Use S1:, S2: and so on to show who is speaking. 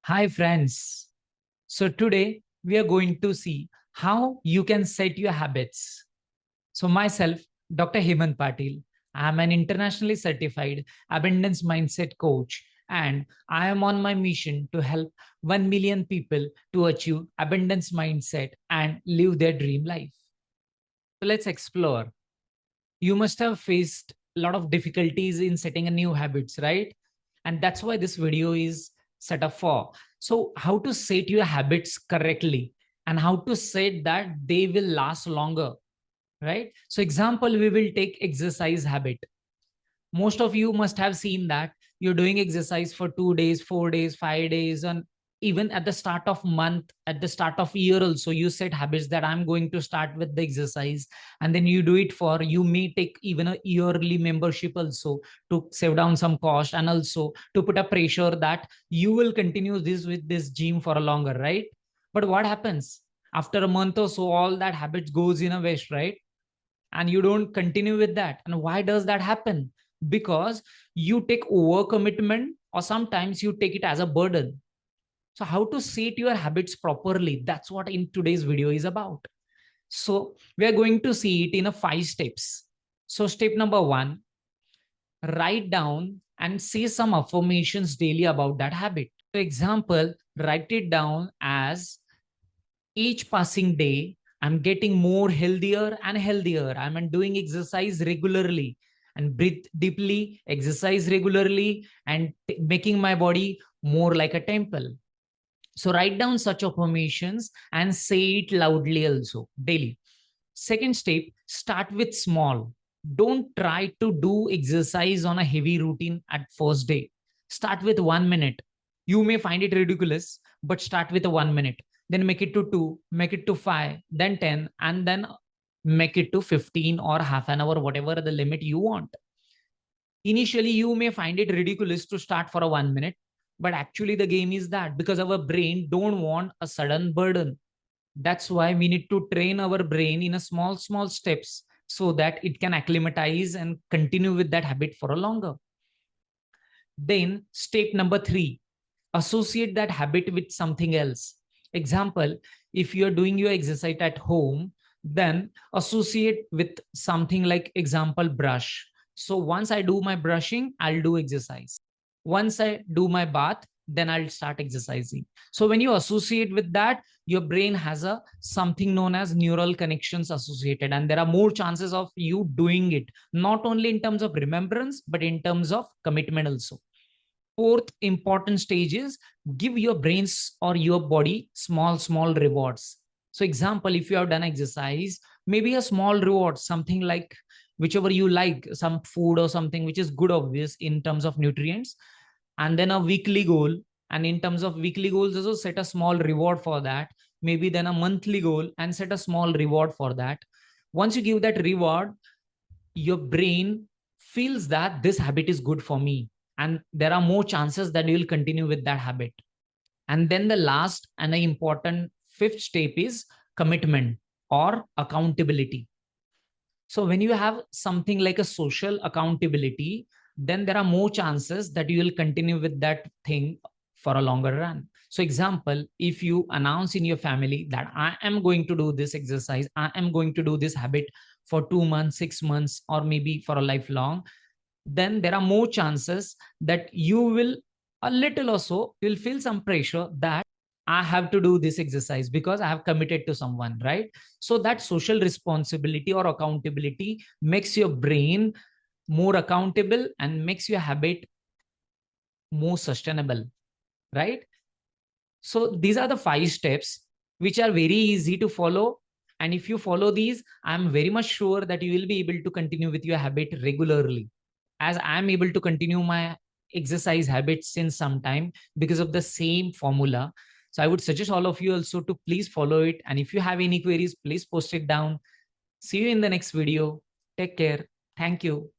S1: Hi, friends. So, today we are going to see how you can set your habits. So, myself, Dr. Hemant Patil, I am an internationally certified abundance mindset coach, and I am on my mission to help 1 million people to achieve abundance mindset and live their dream life. So, let's explore. You must have faced a lot of difficulties in setting a new habits, right? And that's why this video is set up for. So how to set your habits correctly and how to set that they will last longer, right? So example, we will take exercise habit. Most of you must have seen that you're doing exercise for 2 days, 4 days, 5 days, and even at the start of month, at the start of year also, you set habits that I'm going to start with the exercise, and then you do it for, you may take even a yearly membership also to save down some cost, and also to put a pressure that you will continue this with this gym for a longer, right? But what happens after a month or so, all that habit goes in a waste, right? And you don't continue with that. And why does that happen? Because you take over commitment, or sometimes you take it as a burden. So how to set your habits properly, that's what in today's video is about. So we are going to see it in a 5 steps. So step number 1, write down and say some affirmations daily about that habit. For example, write it down as, each passing day, I'm getting more healthier and healthier. I'm doing exercise regularly and breathe deeply, exercise regularly, and making my body more like a temple. So write down such affirmations and say it loudly also daily. Second step, start with small. Don't try to do exercise on a heavy routine at first day. Start with 1 minute. You may find it ridiculous, but start with a 1 minute. Then make it to 2, make it to 5, then 10, and then make it to 15 or half an hour, whatever the limit you want. Initially, you may find it ridiculous to start for a 1 minute, but actually the game is that because our brain don't want a sudden burden. That's why we need to train our brain in a small steps so that it can acclimatize and continue with that habit for a longer. Then step number 3, associate that habit with something else. Example, if you're doing your exercise at home, then associate with something like, example, brush. So once I do my brushing, I'll do exercise. Once I do my bath, then I'll start exercising. So when you associate with that, your brain has a something known as neural connections associated, and there are more chances of you doing it, not only in terms of remembrance, but in terms of commitment also. Fourth important stage is, give your brains or your body small rewards. So example, if you have done exercise, maybe a small reward, something like whichever you like, some food or something which is good, obvious in terms of nutrients, and then a weekly goal. And in terms of weekly goals also, set a small reward for that. Maybe then a monthly goal and set a small reward for that. Once you give that reward, your brain feels that this habit is good for me, and there are more chances that you will continue with that habit. And then the last and the important fifth step is commitment or accountability. So when you have something like a social accountability, then there are more chances that you will continue with that thing for a longer run. So example, if you announce in your family that I am going to do this exercise, I am going to do this habit for 2 months, 6 months, or maybe for a lifelong, then there are more chances that you will, a little or so, you'll feel some pressure that I have to do this exercise because I have committed to someone, right? So that social responsibility or accountability makes your brain more accountable and makes your habit more sustainable, right? So these are the 5 steps which are very easy to follow. And if you follow these, I'm very much sure that you will be able to continue with your habit regularly, as I'm able to continue my exercise habits since some time because of the same formula. So I would suggest all of you also to please follow it. And if you have any queries, please post it down. See you in the next video. Take care. Thank you.